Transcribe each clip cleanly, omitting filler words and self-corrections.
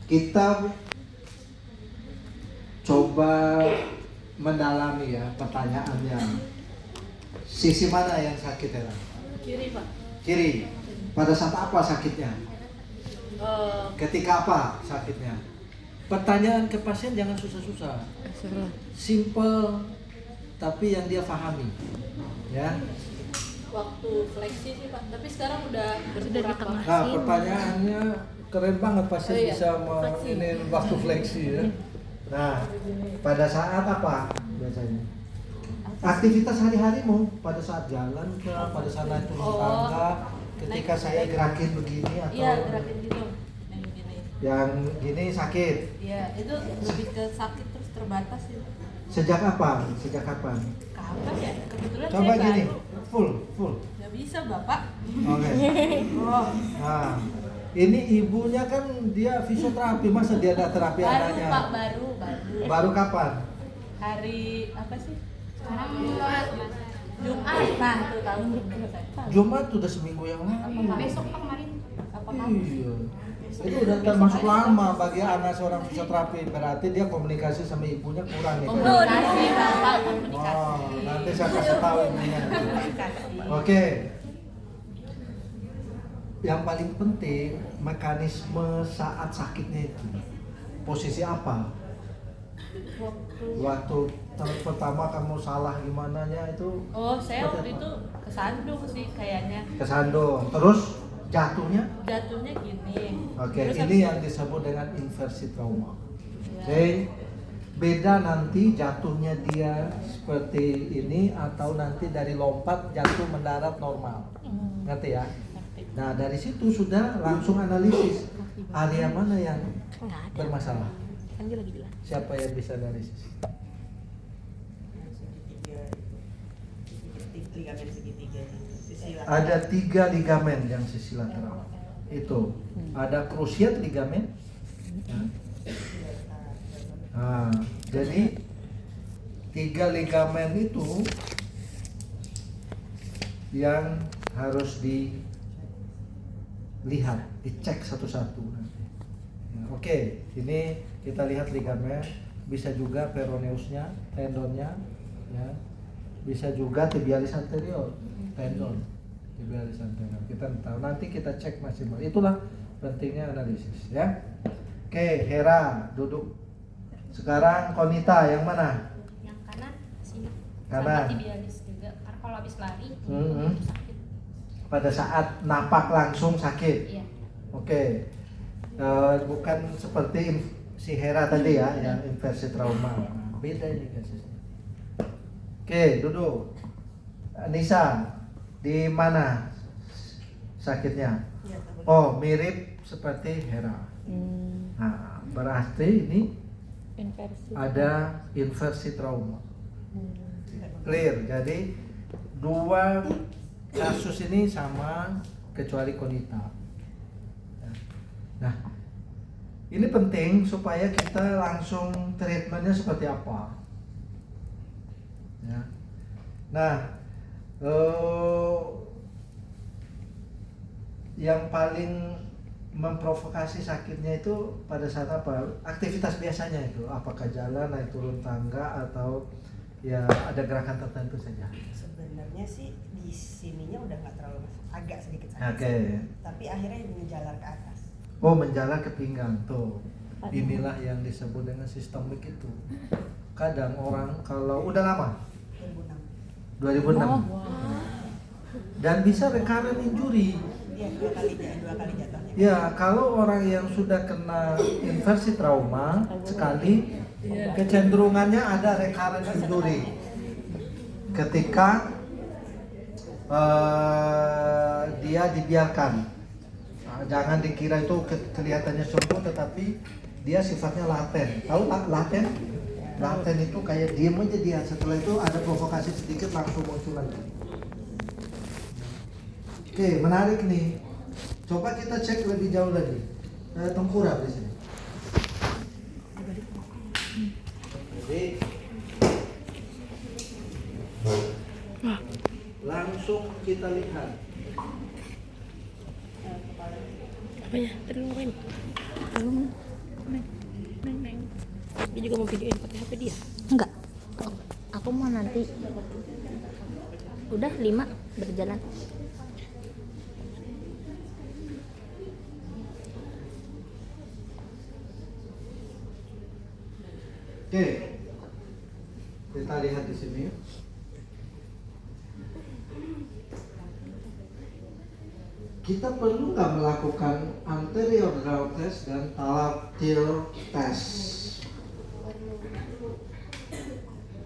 Kita coba mendalami ya pertanyaannya. Sisi mana yang sakit ya? Kiri, Pak. Kiri. Pada saat apa sakitnya? Ketika apa sakitnya? Pertanyaan ke pasien jangan susah-susah. Simple tapi yang dia pahami. Ya. Waktu fleksi sih, Pak. Tapi sekarang udah Sudah berkurang, Pak. ditekan. Nah, pertanyaannya keren banget pasien Oh, iya. bisa ini waktu fleksi ya. Nah, pada saat apa biasanya? Aktivitas hari-harimu pada saat jalan ke, pada saat naik turun Oh, tangga, ketika naik- saya gerakin begini atau Iya, gerakin gitu. Yang gini. yang gini sakit. Iya, itu lebih ke sakit terus terbatas itu. Sejak apa? Sejak kapan? Kapan ya? Kebetulan Coba saya gini, baru. full. Nggak bisa, Bapak. Oke. Oh, Nah, ini ibunya kan dia fisioterapi, masa dia ada terapi baru, anaknya? Pak, baru. Baru kapan? Hari apa sih? Sekarang Jumat. Nah, itu tahu. Jumat udah seminggu yang lalu. Besok Pak kemarin. Apa Iya. Itu udah termasuk lama bagi anak seorang fisioterapi, berarti dia komunikasi sama ibunya kurang nih. Komunikasi, Bapak, komunikasi. Oh, nanti saya kasih tahu ibunya. Komunikasi. Oke. Yang paling penting mekanisme saat sakitnya itu. Posisi apa? Waktu pertama kamu salah gimana nya itu? Oh, saya seperti waktu apa? itu kesandung sih kayaknya. Kesandung. Terus jatuhnya? Jatuhnya gini. Oke, Terus ini habis- yang disebut dengan inversi trauma. Ya. Oke, beda nanti jatuhnya dia seperti ini atau nanti dari lompat jatuh mendarat normal. Ngerti ya? Nah, dari situ sudah langsung analisis area mana yang Nggak ada. bermasalah. Kan dia lagi bilang. Siapa yang bisa analisis? Ligamen segitiga sisi lateral. Ada 3 ligamen yang sisi lateral. Itu ada cruciate ligamen. Ya. Nah, jadi 3 ligamen itu yang harus dilihat, dicek satu-satu nanti. Ya, oke, ini kita lihat ligamen, bisa juga peroneusnya, tendonnya, ya. Bisa juga tibialis anterior, tendon, tibialis anterior. Kita tahu nanti kita cek maksimal. Itulah pentingnya analisis, ya. Oke, Hera duduk. Sekarang Konita yang mana? Yang kanan sini. Kanan. Sama tibialis juga. Karena kalau habis lari Mhm. itu sakit. Pada saat napak langsung sakit. Iya. Oke. Bukan seperti si Hera tadi ya, yang inversi trauma. Beda ini kasusnya. Oke, duduk. Nisa, di mana sakitnya? Iya, tabel. Oh, mirip seperti Hera. Nah, berarti ini Inversi. ada inversi trauma. Clear. Jadi 2 kasus ini sama kecuali Konita. Nah, ini penting supaya kita langsung treatmentnya seperti apa. Ya. Nah, yang paling memprovokasi sakitnya itu pada saat apa? Aktivitas biasanya itu, apakah jalan, naik turun tangga, atau ya ada gerakan tertentu saja. Sebenarnya sih di sininya udah nggak terlalu agak sedikit sakit. Oke. Tapi akhirnya menjalar ke atas. Oh, menjalar ke pinggang tuh. Inilah yang disebut dengan sistemik itu. Kadang orang kalau udah lama 2006. 2006 dan bisa recurrent injury. Iya, dua kali jatuhnya. Ya, kalau orang yang sudah kena inversi trauma sekali, kecenderungannya ada recurrent injury. Ketika dia dibiarkan. Nah, jangan dikira itu kelihatannya sembuh, tetapi dia sifatnya laten. Tahu laten? Laten itu kayak diem aja dia. Setelah itu ada provokasi sedikit langsung muncul lagi. Oke, menarik nih. Coba kita cek lebih jauh lagi. Tengkurap di sini. Jadi langsung kita lihat. Apa ya? Tadi lu ngapain? Belum. Neng. Dia juga mau videoin pakai HP dia. Enggak. Aku mau nanti. Udah 5 berjalan. Oke, kita lihat di sini. Kita perlu nggak melakukan anterior draw test dan lateral test?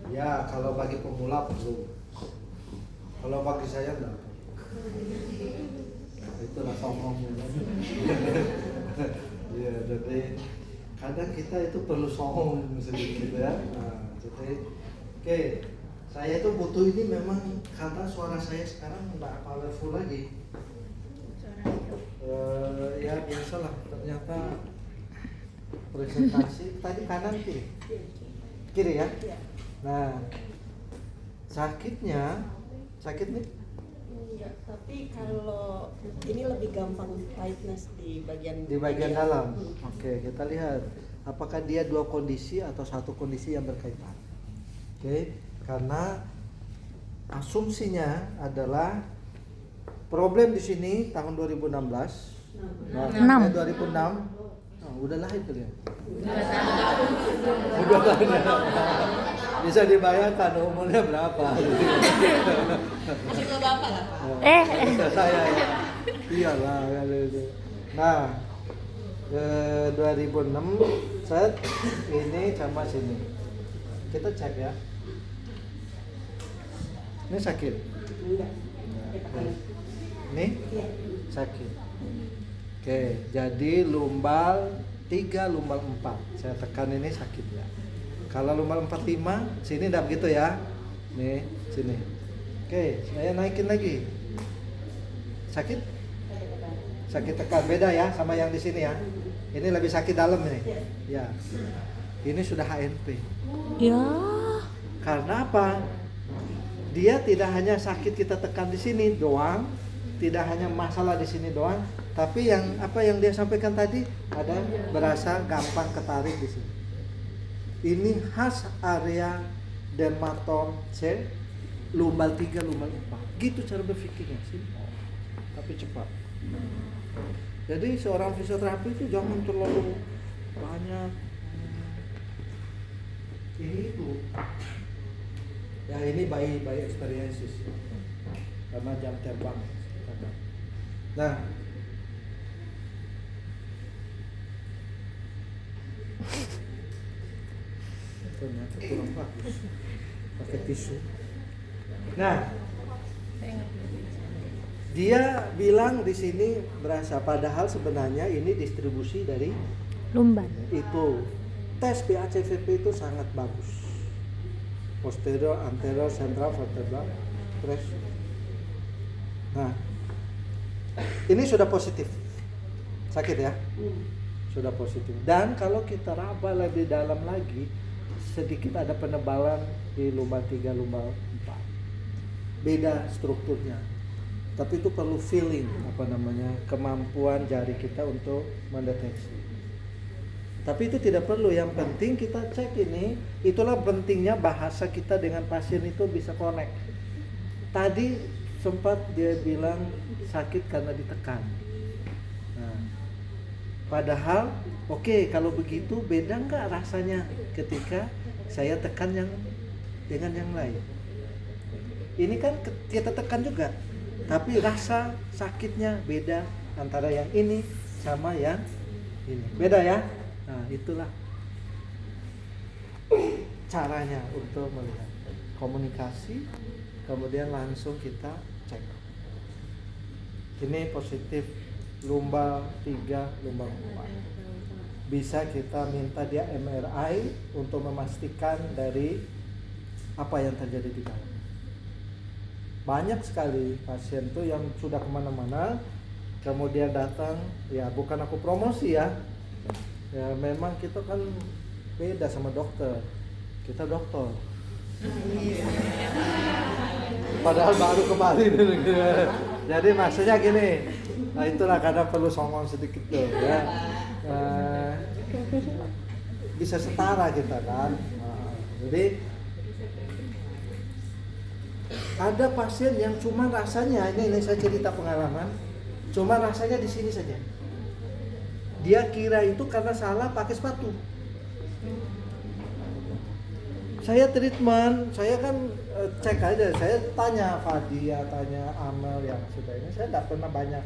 Ya, kalau bagi pemula perlu. Kalau bagi saya enggak. Itulah sombongnya. Ya, jadi kadang kita itu perlu sombong sedikit ya. Nah, jadi oke, saya itu butuh ini memang karena suara saya sekarang nggak powerful lagi. Ya biasalah, ternyata presentasi tadi kanan kiri ya. Nah, sakit nih. Iya, tapi kalau ini lebih gampang tightness di bagian dalam. Oke, kita lihat apakah dia dua kondisi atau satu kondisi yang berkaitan. Oke, karena asumsinya adalah problem di sini tahun 2016. Nah, 2006. Oh, udah lahir kalian. Udah lahir. Bisa dibayangkan umurnya berapa. Masih ke bapak lah. Saya ya. Iyalah kalau itu. Nah, 2006 set ini sama sini. Kita cek ya. Ini sakit. Ini sakit. Oke, jadi lumbal 3, lumbal 4. Saya tekan ini sakit ya. Kalau lumbal 45, sini enggak begitu ya. Nih, sini. Oke, saya naikin lagi. Sakit? Sakit tekan, beda ya sama yang di sini ya. Ini lebih sakit dalam ini. Ya. Ini sudah HNP. Ya. Karena apa? Dia tidak hanya sakit kita tekan di sini doang, tidak hanya masalah di sini doang, tapi yang apa yang dia sampaikan tadi ada berasa gampang ketarik di sini. Ini khas area dermatom C, lumbal 3, lumbal 4. Gitu cara berpikirnya sih, tapi cepat. Jadi seorang fisioterapi itu jangan terlalu banyak ini itu. Ya ini by experiences sama jam terbang. Nah, ternyata kurang bagus pakai tisu. Nah, dia bilang di sini berasa, padahal sebenarnya ini distribusi dari Lumban. itu. Tes PACVP itu sangat bagus. Posterior, anterior, central, vertebral, pressure. Nah, ini sudah positif. Sakit ya? Sudah positif. Dan kalau kita raba lebih dalam lagi, sedikit ada penebalan di lumbal 3, lumbal 4. Beda strukturnya. Tapi itu perlu feeling, kemampuan jari kita untuk mendeteksi. Tapi itu tidak perlu, yang penting kita cek ini. Itulah pentingnya bahasa kita dengan pasien itu bisa connect. Tadi sempat dia bilang sakit karena ditekan. Nah, padahal oke, kalau begitu beda nggak rasanya ketika saya tekan yang dengan yang lain. Ini kan kita tekan juga, tapi rasa sakitnya beda antara yang ini sama yang ini. Beda ya? Nah, itulah caranya untuk melihat komunikasi, kemudian langsung kita cek. Ini positif lumbal 3, lumbal 4. Bisa kita minta dia MRI untuk memastikan dari apa yang terjadi di dalam. Banyak sekali pasien tuh yang sudah kemana-mana, kemudian datang, ya bukan aku promosi ya. Ya memang kita kan beda sama dokter. Kita dokter. Padahal baru kemarin. Jadi maksudnya gini. Nah itulah kadang perlu songong sedikit tuh ya. bisa setara kita kan. Nah, jadi ada pasien yang cuma rasanya, ini saya cerita pengalaman, cuma rasanya di sini saja. Dia kira itu karena salah pakai sepatu. Saya treatment, saya kan cek aja, saya tanya Fadia, tanya Amel yang sudah ini, saya tidak pernah banyak.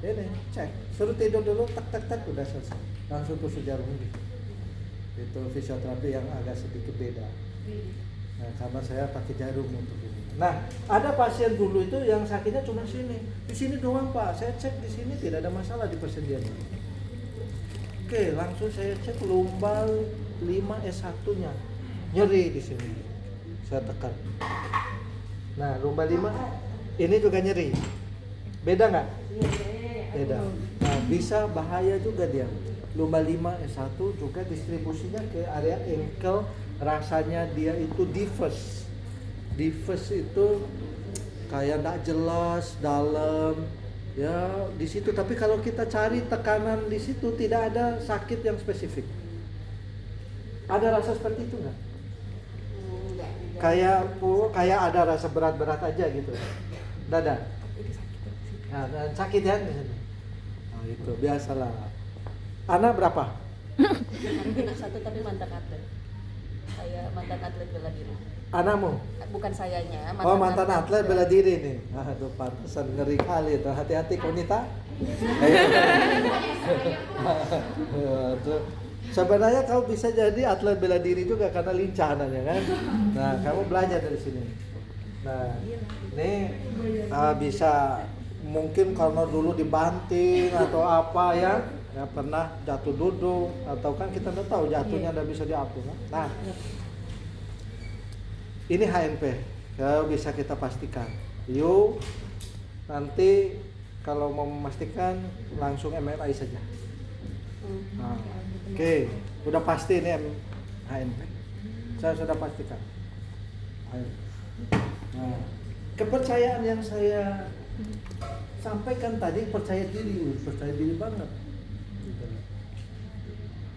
Ini cek, suruh tidur dulu, tak udah selesai, langsung tusuk jarum gitu. Itu fisioterapi yang agak sedikit beda. Nah, karena saya pakai jarum untuk ini. Nah, ada pasien dulu itu yang sakitnya cuma sini, di sini doang Pak. Saya cek di sini tidak ada masalah di persendiannya. Oke, langsung saya cek lumbal 5 S1-nya. Nyeri di sini. Saya tekan. Nah, lumbal 5 ini juga nyeri. Beda nggak? Beda. Nah, bisa bahaya juga dia. Lumbal 5 S1 juga distribusinya ke area ankle, rasanya dia itu diffuse. Diffuse itu kayak nggak jelas dalam. Ya di situ, tapi kalau kita cari tekanan di situ tidak ada sakit yang spesifik. Ada rasa seperti itu nggak? Kayak ada rasa berat-berat aja gitu. Dada. Nah, dan sakit ya di sini. Nah, itu biasalah. Anak berapa? Anak satu tapi mantan atlet. Saya mantan atlet bela diri. Anakmu? Bukan sayanya. Mantan atlet bela diri nih. Aduh, pantesan ngeri kali itu. Hati-hati Konita. Sebenarnya kamu bisa jadi atlet bela diri juga karena lincah anaknya kan. Nah, kamu belajar dari sini. Nah, ini bisa mungkin karena dulu dibanting atau apa ya pernah jatuh duduk atau kan kita nggak tahu jatuhnya nggak bisa diatur. Nah, ini HNP, kalau bisa kita pastikan. Yuk, nanti kalau mau memastikan langsung MRI saja. Nah, oke, udah pasti ini HNP. Saya sudah pastikan. Nah, kepercayaan yang saya sampaikan tadi percaya diri banget.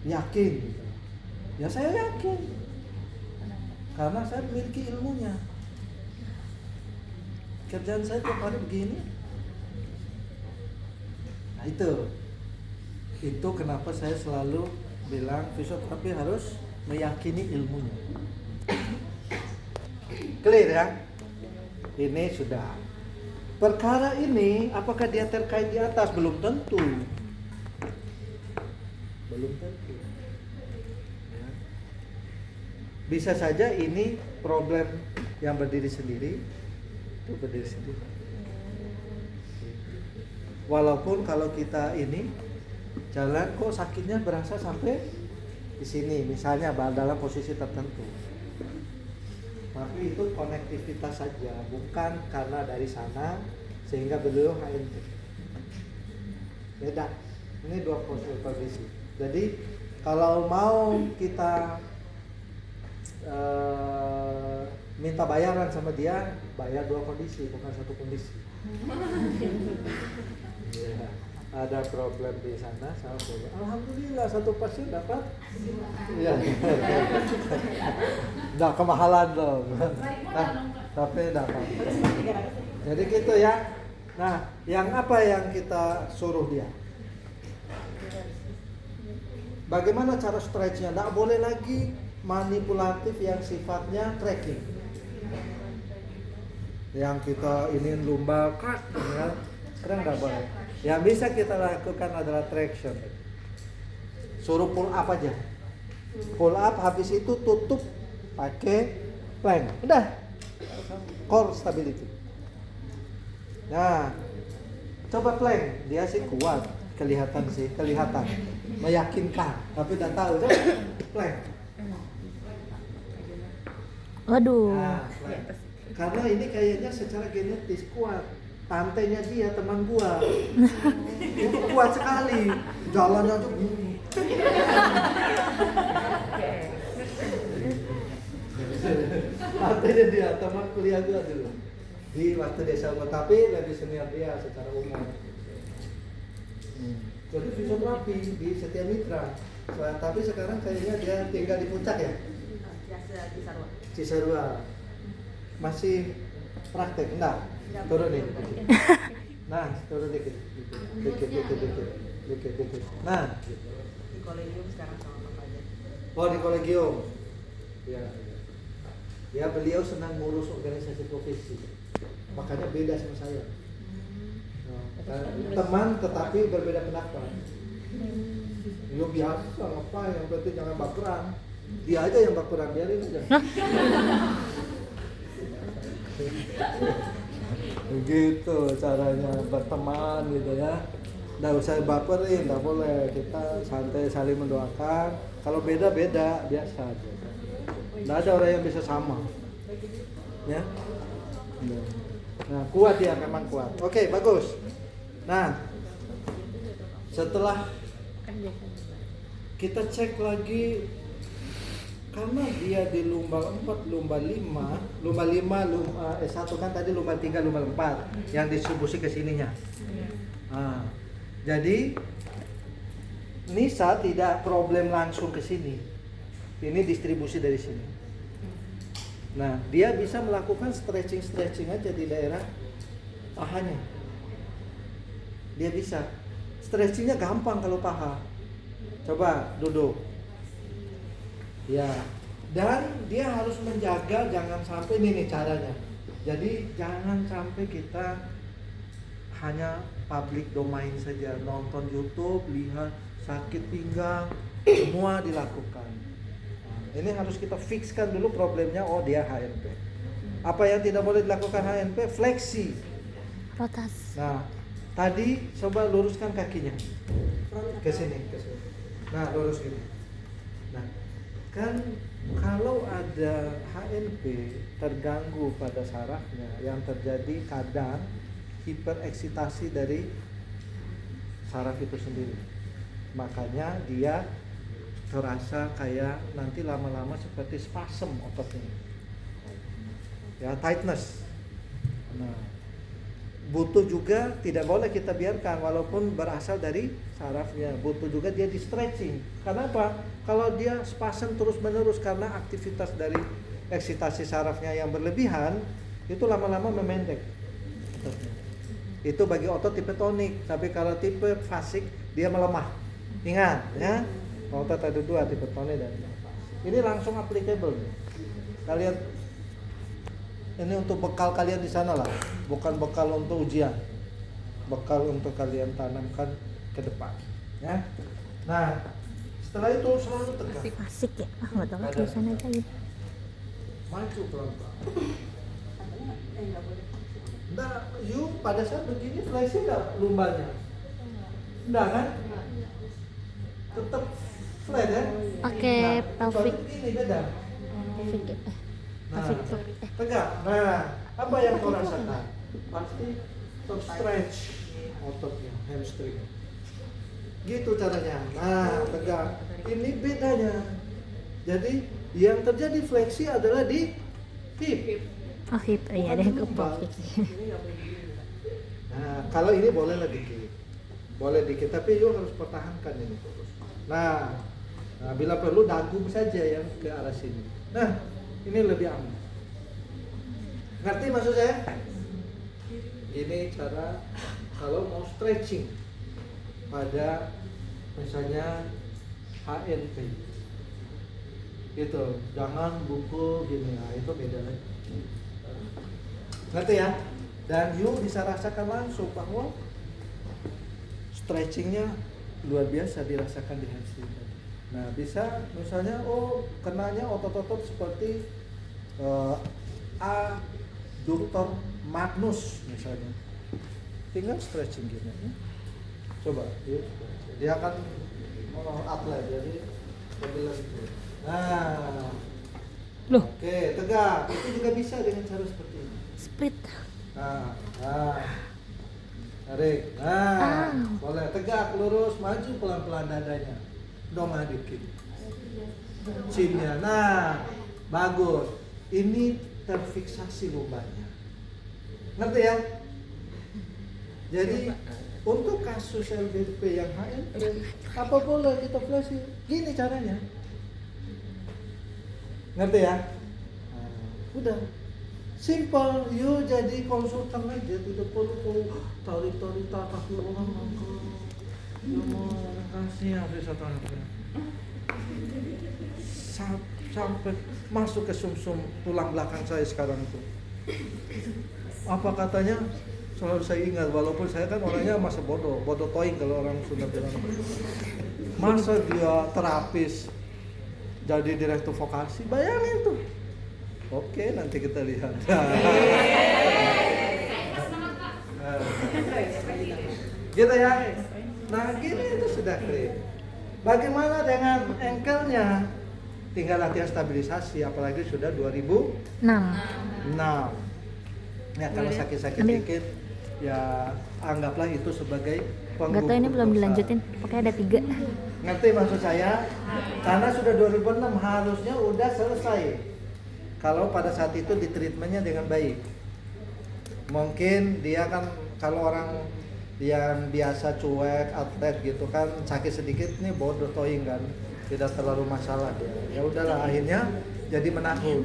Yakin gitu. Ya saya yakin. Karena saya memiliki ilmunya. Kerjaan saya tiap hari begini. Nah itu kenapa saya selalu bilang fisioterapi harus meyakini ilmunya. Clear ya? Ini sudah. Perkara ini apakah dia terkait di atas? Belum tentu. Belum tentu. Ya. Bisa saja ini problem yang berdiri sendiri, itu berdiri sendiri. Walaupun kalau kita ini jalan kok sakitnya berasa sampai di sini, misalnya dalam posisi tertentu. Tapi itu konektivitas saja, bukan karena dari sana sehingga beliau HNP. Beda. Ini dua kondisi. Jadi kalau mau kita minta bayaran sama dia, bayar dua kondisi, bukan satu kondisi. Ya, ada problem di sana, sama problem. Alhamdulillah satu pasien dapat. Iya. Nggak kemahalan dong. Nah, tapi dapat. Jadi gitu ya. Nah, yang apa yang kita suruh dia? Bagaimana cara stretchnya? Nggak boleh lagi manipulatif yang sifatnya tracking. Yang kita ini lumbar krak, ya, sekarang nggak boleh. Yang bisa kita lakukan adalah traction. Suruh pull up aja. Pull up habis itu tutup pakai plank. Udah. Core stability. Nah, coba plank. Dia sih kuat, kelihatan. Meyakinkan, tapi udah tahu coba plank. Waduh. Nah, plank. Karena ini kayaknya secara genetis kuat. Tantenya dia teman gua itu kuat sekali, jalannya aja gini. Tantenya dia teman kuliah gua dulu di waktu desa gua, tapi lebih senior dia secara umur. Jadi fisioterapi di Setia Mitra Tapi sekarang kayaknya dia tinggal di puncak ya? Cisarua. Cisarua. Masih praktek? Enggak? Turun nih. Nah, turun dikit. Dikit. Nah, Di kolegium sekarang sama papanya. oh di kolegium. Ya. Ya beliau senang ngurus organisasi profesi. Makanya beda sama saya. Teman tetapi berbeda pendapat. Yo biasa ngapain, yang penting jangan baperan. Dia aja yang baperan, biarin aja. Begitu caranya berteman gitu ya. Nggak usah baperin, nggak boleh. Kita santai saling mendoakan. Kalau beda-beda biasa aja. Nggak ada orang yang bisa sama. Ya. Nah, kuat ya, memang kuat. Oke, bagus. Nah, setelah kita cek lagi, karena dia di lumba 4, lumba 5, S1 kan tadi lumba 3, lumba 4 yang distribusi ke sininya. Nah, jadi Nisa tidak problem langsung ke sini. Ini distribusi dari sini. Nah, dia bisa melakukan stretching aja di daerah pahanya. Dia bisa. Stretchingnya gampang kalau paha. Coba duduk. Ya. Dan dia harus menjaga jangan sampai ini nih caranya. Jadi jangan sampai kita hanya public domain saja, nonton YouTube, lihat sakit pinggang, semua dilakukan. Ini harus kita fixkan dulu problemnya. Oh, dia HNP. Apa yang tidak boleh dilakukan HNP? Fleksi. Rotas. Nah, tadi coba luruskan kakinya ke sini. Nah, lurus gini. Nah, kan kalau ada HNP terganggu pada sarafnya, yang terjadi kadang hipereksitasi dari saraf itu sendiri. Makanya dia terasa kayak nanti lama-lama seperti spasm ototnya, ya tightness. Nah, butuh juga tidak boleh kita biarkan walaupun berasal dari sarafnya, butuh juga dia di stretching. Karena apa? Kalau dia spasm terus-menerus karena aktivitas dari eksitasi sarafnya yang berlebihan, itu lama-lama memendek ototnya. Itu bagi otot tipe tonik, tapi kalau tipe fasik dia melemah. Ingat ya. Otot ada 2, tipe tonik dan ini langsung applicable. Kalian ini untuk bekal kalian di sana lah, bukan bekal untuk ujian, bekal untuk kalian tanamkan ke depan, ya. Nah, setelah itu selalu tegak. Asik ya, nggak tahu tulisan aja gitu. Maju pelan-pelan. Nggak boleh. Nah, you pada saat begini fleksi nggak lumbanya? Enggak kan? Tetap flat ya. Pakai pelvic. Ini beda. Pelvic ya. Nah, Pelvic. tegak. Nah, apa yang kau rasakan? Pasti terstretch ototnya, hamstring. Gitu caranya. Nah, tegak. Ini bedanya. Jadi yang terjadi fleksi adalah di hip. Oh hip, iya deh ke pelvic. Nah, kalau ini bolehlah dikit. Boleh dikit, tapi you harus pertahankan ini terus. Nah, bila perlu dagu saja yang ke arah sini. Nah, ini lebih aman. Ngerti maksud saya? Ini cara kalau mau stretching pada misalnya HNP. Gitu, jangan buku gini. Nah, itu beda lagi. Ngerti ya? Dan you bisa rasakan langsung bahwa stretchingnya luar biasa dirasakan di hamstring. Nah, bisa misalnya kenanya otot-otot seperti adductor magnus misalnya, tinggal stretching gini ya. Coba ya. Dia akan atlet jadi modelan itu. Nah, Loh. Oke, tegak. Itu juga bisa dengan cara seperti ini. Split. Nah, tarik. Nah, boleh tegak, lurus, maju pelan-pelan dadanya. Dongah dikit. Chinnya. Nah, bagus. Ini terfiksasi lumbanya. Ngerti ya? Jadi Untuk kasus LDP yang HLP, apa boleh kita flashing? Gini caranya. Ngerti ya? Nah, udah. Simple, you jadi konsultan aja, tidak perlu tarik-tarik kaki orang mangkal. Ya mau kasih habis satu-satu. Sampai masuk ke sumsum tulang belakang saya sekarang itu. Apa katanya? Selalu saya ingat, walaupun saya kan orangnya masa bodoh toing kalau orang Sunda bilang. Masa dia terapis jadi direktur vokasi, bayangin tuh. Oke, nanti kita lihat. Gitu ya. Nah, gini itu sudah clear. Bagaimana dengan engkelnya? Tinggal latihan stabilisasi, apalagi sudah 2006. 6. Ya kalau sakit-sakit Ambil. dikit, ya anggaplah itu sebagai Gak tau ini belum dosa. dilanjutin. Pokoknya ada 3. Ngerti maksud saya? Karena sudah 2006 harusnya udah selesai. Kalau pada saat itu di treatmentnya dengan baik. Mungkin dia kan kalau orang yang biasa cuek, atlet gitu kan sakit sedikit nih bodoh toing kan, tidak terlalu masalah dia. Ya udahlah akhirnya jadi menahun.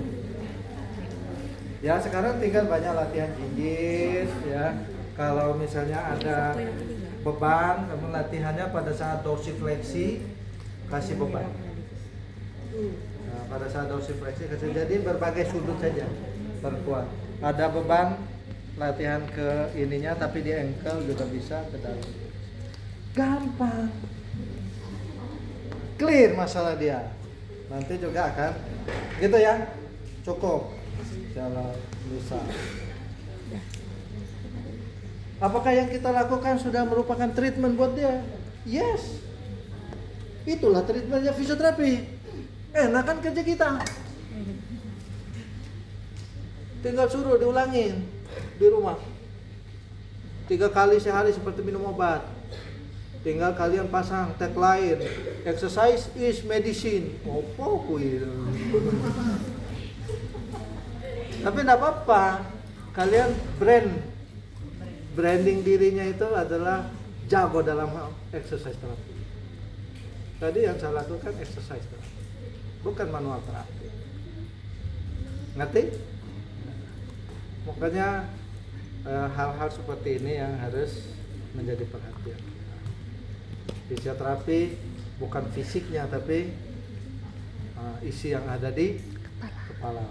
Ya sekarang tinggal banyak latihan jinjit ya. Kalau misalnya ada beban, kamu latihannya pada saat dorsifleksi kasih beban. Nah, pada saat dorsifleksi kasih, jadi berbagai sudut saja berkuat. Ada beban latihan ke ininya, tapi di ankle juga bisa ke dalam. Gampang, clear masalah dia. Nanti juga akan gitu ya, cukup. Jalan bisa. Apakah yang kita lakukan sudah merupakan treatment buat dia? Yes. Itulah treatmentnya fisioterapi. Enak kan kerja kita. Tinggal suruh diulangin di rumah 3 kali sehari seperti minum obat. Tinggal kalian pasang tagline, exercise is medicine. Opo kuwi. Tapi enggak apa-apa. Kalian branding dirinya itu adalah jago dalam hal exercise terapi. Tadi yang saya lakukan exercise terapi, bukan manual terapi. Ngerti? Makanya hal-hal seperti ini yang harus menjadi perhatian. Fisioterapi bukan fisiknya tapi isi yang ada di kepala.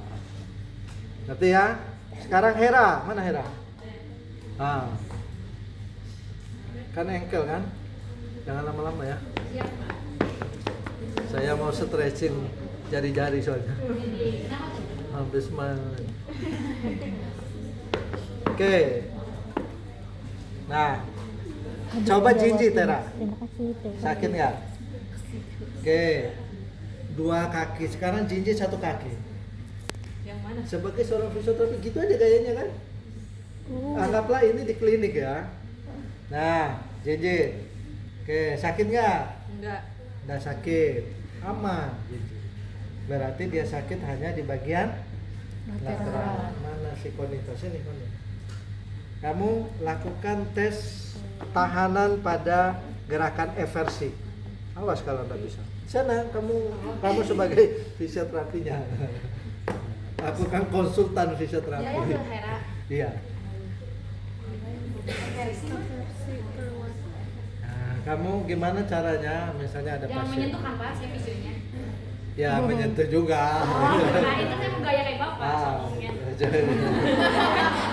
Ngerti ya? Sekarang Hera, mana Hera? Kan engkel kan? Jangan lama-lama ya. Saya mau stretching jari-jari soalnya. Habis main. Oke. Nah, coba jinjit Tera. Terima kasih. Sakit nggak? Oke. 2 kaki. Sekarang jinjit 1 kaki. Yang mana? Sebagai seorang fisioterapi gitu aja gayanya kan? Anggaplah ini di klinik ya. Nah, jinjit. Oke, sakit nggak? Enggak. Nggak sakit, aman. Jinjit. Berarti dia sakit hanya di bagian lateral. Mana si konitos ini Koni? Kamu lakukan tes tahanan pada gerakan eversi. Awas kalau nggak bisa. Sana kamu sebagai fisioterapinya. Aku kan konsultan fisioterapi. Ya, ya, Hera. Iya. Nah, kamu gimana caranya? Misalnya ada Jangan pasien. menyentuh kan Pak, saya visionya. Ya menyentuh juga. Oh, nah itu saya mau gaya kayak Bapak ngomongnya.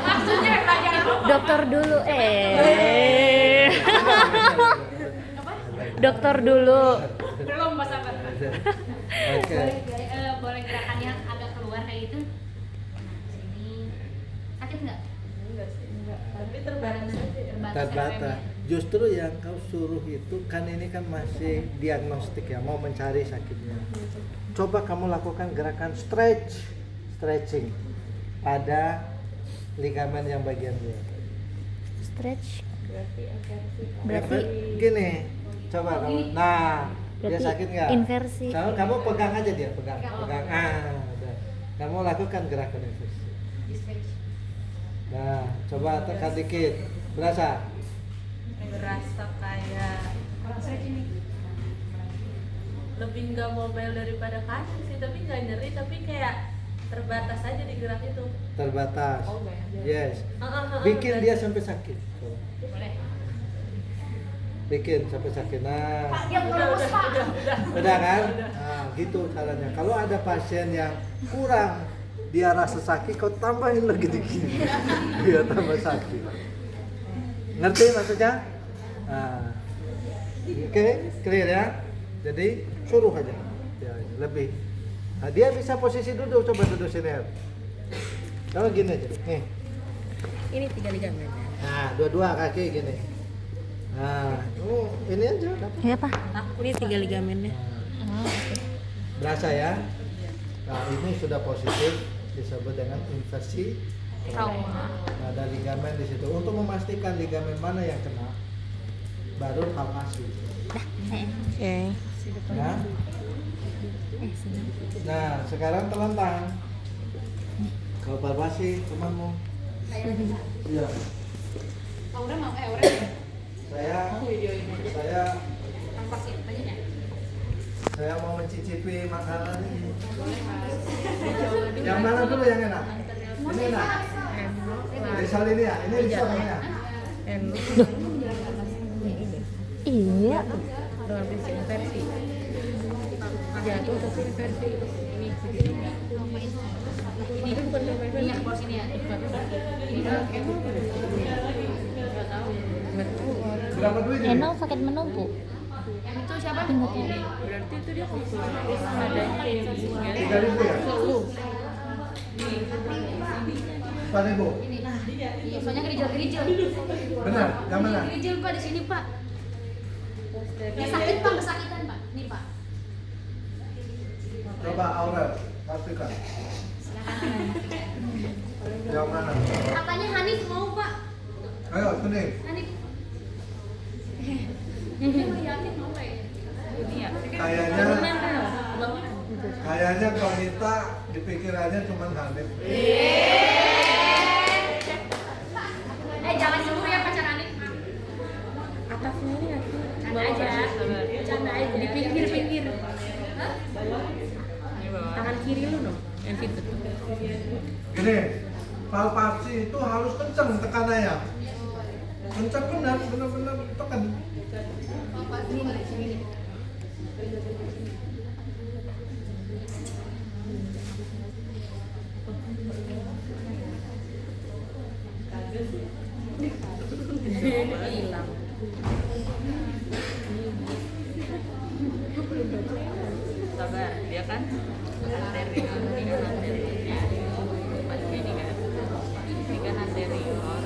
Maksudnya pelajaran Bapak. Dokter dulu. Dokter dulu. Belum Pak sabar. Oke. Boleh gerakannya agak keluar kayak gitu. Sini. Sakit nggak? Enggak sih, enggak. Tapi terbatas aja. Terbata. Justru yang kau suruh itu kan ini kan masih diagnostik ya, mau mencari sakitnya. Coba kamu lakukan gerakan stretching pada ligamen yang bagian luar. Stretch. Berarti eversi. Berarti Gini, coba kamu. Nah, dia Berarti sakit nggak? inversi. Kamu pegang aja dia, pegang. Pegang. Udah. Kamu lakukan gerakan inversi. Di stretch. Nah, coba tekan dikit. Berasa? berasa kayak lebih nggak mobile daripada kaki sih, tapi nggak nyeri, tapi kayak terbatas aja di gerak itu. Terbatas. Oh, enggak ya? Yes. Bikin dia sampai sakit. Boleh. Bikin sampai sakit. Nah, Udah. udah kan? Nah, gitu caranya. Kalau ada pasien yang kurang dia rasa sakit, kau tambahin lagi dikit. Dia tambah sakit. Ngerti maksudnya? Nah, oke, clear ya. Jadi suruh aja. Ya, lebih. Nah, dia bisa posisi duduk, coba duduk sini. Coba gini aja. Nih. Ini 3 ligamen. Nah, dua-dua kaki gini. Nah, ini aja. Ya Pak. Ini 3 ligamennya. Berasa ya? Nah, ini sudah positif, disebut dengan inversi trauma. Nah, ada ligamen di situ. Untuk memastikan ligamen mana yang kena, baru palpasi. Oke. Ya. Nah, sekarang telentang. Kalau palpasi, cuman mau. Iya. Aura mau Aura Saya mau mencicipi makanan ini. Yang mana dulu yang enak? Ini enak. Risal ini ya, ini risalnya. Iya. Dengan prinsip inversi. Jatuh tapi inversi. Ini kan bukan inversi. Iya, bos ini ya. Ini Berapa duit ini? Eno sakit menumpuk. yang itu siapa? Berarti itu dia khusus ada insensinya. 3.000 ya? Pak Ibu, Iya, soalnya gerijel. benar? Yang mana? Gerijel Pak di sini Pak. Yang sakit Pak, kesakitan Pak. Nih Pak. Coba Aurel, pastikan. Yang mana? Katanya Hanif mau Pak. Ayo, sini. Hanif. Dia mau yakin mau Pak ya? Kayaknya wanita di pikirannya cuma Hanif. Jangan cemburu ya pacar Hanif. Atasnya ini aku Canda aja. Canda aja. di pinggir. Hah? Tangan kiri lu dong, yang situ. Gini, palpasi itu harus kenceng tekanannya. Kenceng benar tekan. Hilang. Sabar, dia kan anterior, ini kan anterior. Pas ini kan, ini kan anterior.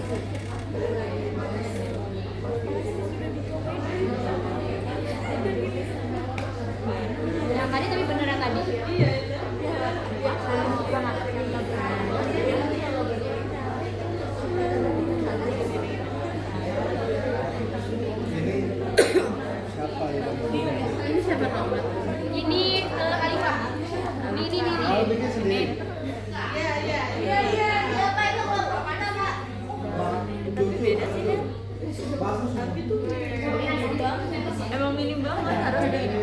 Yang tadi tapi beneran tadi. Ini siapa ya? Ini siapa nama? Ini Alifah. Ini. Kalau bikin sendiri. Beda sih kan? Bagus. Emang minim banget harus ada ini.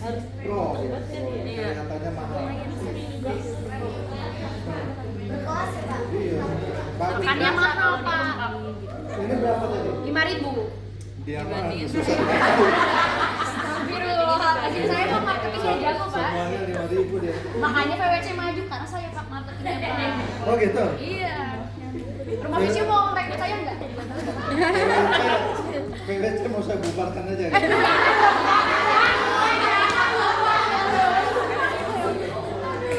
Harus Pro, Iya. katanya mahal. Iya, bagus. Makannya mahal Pak. Ini berapa tadi? 5.000. Dia mah susah banget. Astagfirullahaladzim, saya mau marketing saya jago Pak. Semuanya 5.000 dia. Makanya PWC maju karena saya Pak marketingnya Pak. Oh gitu. Iya. Rumah Visi mau rekrut saya nggak? PWC mau saya bubarkan aja.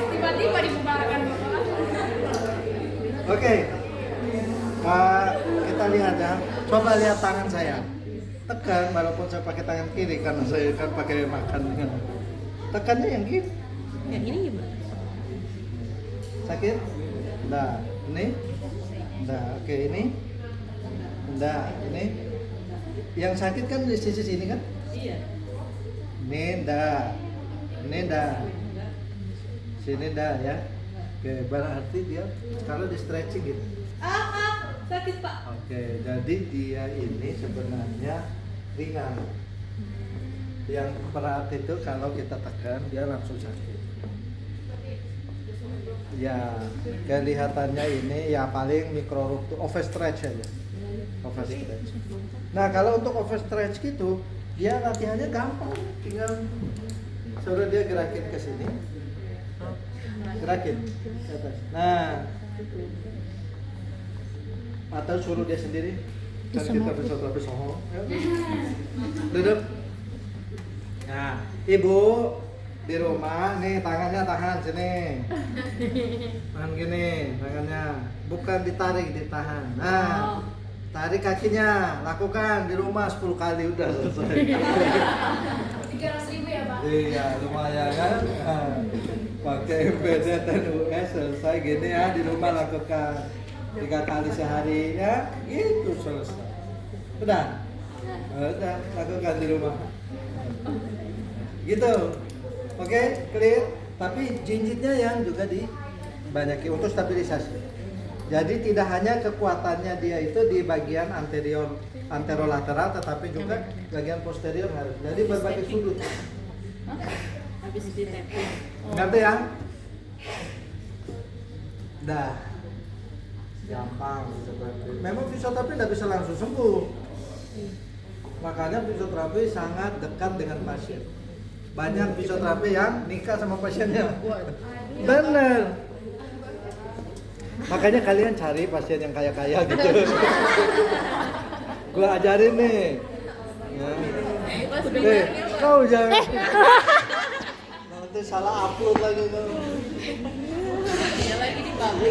Tiba-tiba dibubarkan. Oke. Kita lihat ya. Coba lihat tangan saya. Tekan walaupun saya pakai tangan kiri karena saya kan pakai makan dengan tekannya yang kiri. yang ini gimana? Sakit? Nah, ini. Nah, oke ini. Nah, ini. Yang sakit kan di sisi sini kan? Iya. Ini dah. Ini dah. Sini dah ya. Oke, berarti dia kalau di stretching gitu. Sakit Pak. Oke, jadi dia ini sebenarnya ringan. Yang berat itu kalau kita tekan dia langsung sakit. Ya, kelihatannya ini ya paling mikro ruptur, overstretch aja. Overstretch. Nah, kalau untuk overstretch gitu, dia latihannya gampang, tinggal suruh dia gerakin ke sini. Gerakin ke atas. Nah, atau suruh dia sendiri. Kan kita bisa terus soho. Duduk. Nah, ibu di rumah nih tangannya tahan sini. Tahan gini, tangannya bukan ditarik, ditahan. Nah, tarik kakinya, lakukan di rumah 10 kali udah selesai. 300.000 ya Pak? Iya, lumayan kan? Nah, pakai embedded dan US selesai gini ya, di rumah lakukan 3 kali sehari ya, gitu selesai. Udah, lakukan di rumah. Gitu, oke, clear. Tapi jinjitnya yang juga dibanyakin untuk stabilisasi. Jadi tidak hanya kekuatannya dia itu di bagian anterolateral, tetapi juga bagian posterior harus. Jadi berbagai sudut. Habis di tapping. Ngerti ya? Dah. Gampang fisioterapi. Memang fisioterapi tidak bisa langsung sembuh. Makanya fisioterapi sangat dekat dengan pasien. Banyak fisioterapi yang nikah sama pasiennya. Bener. Makanya kalian cari pasien yang kaya-kaya gitu. Gua ajarin nih. Ya. Kau jangan. Nanti salah upload lagi kau. Dia lagi dibangun.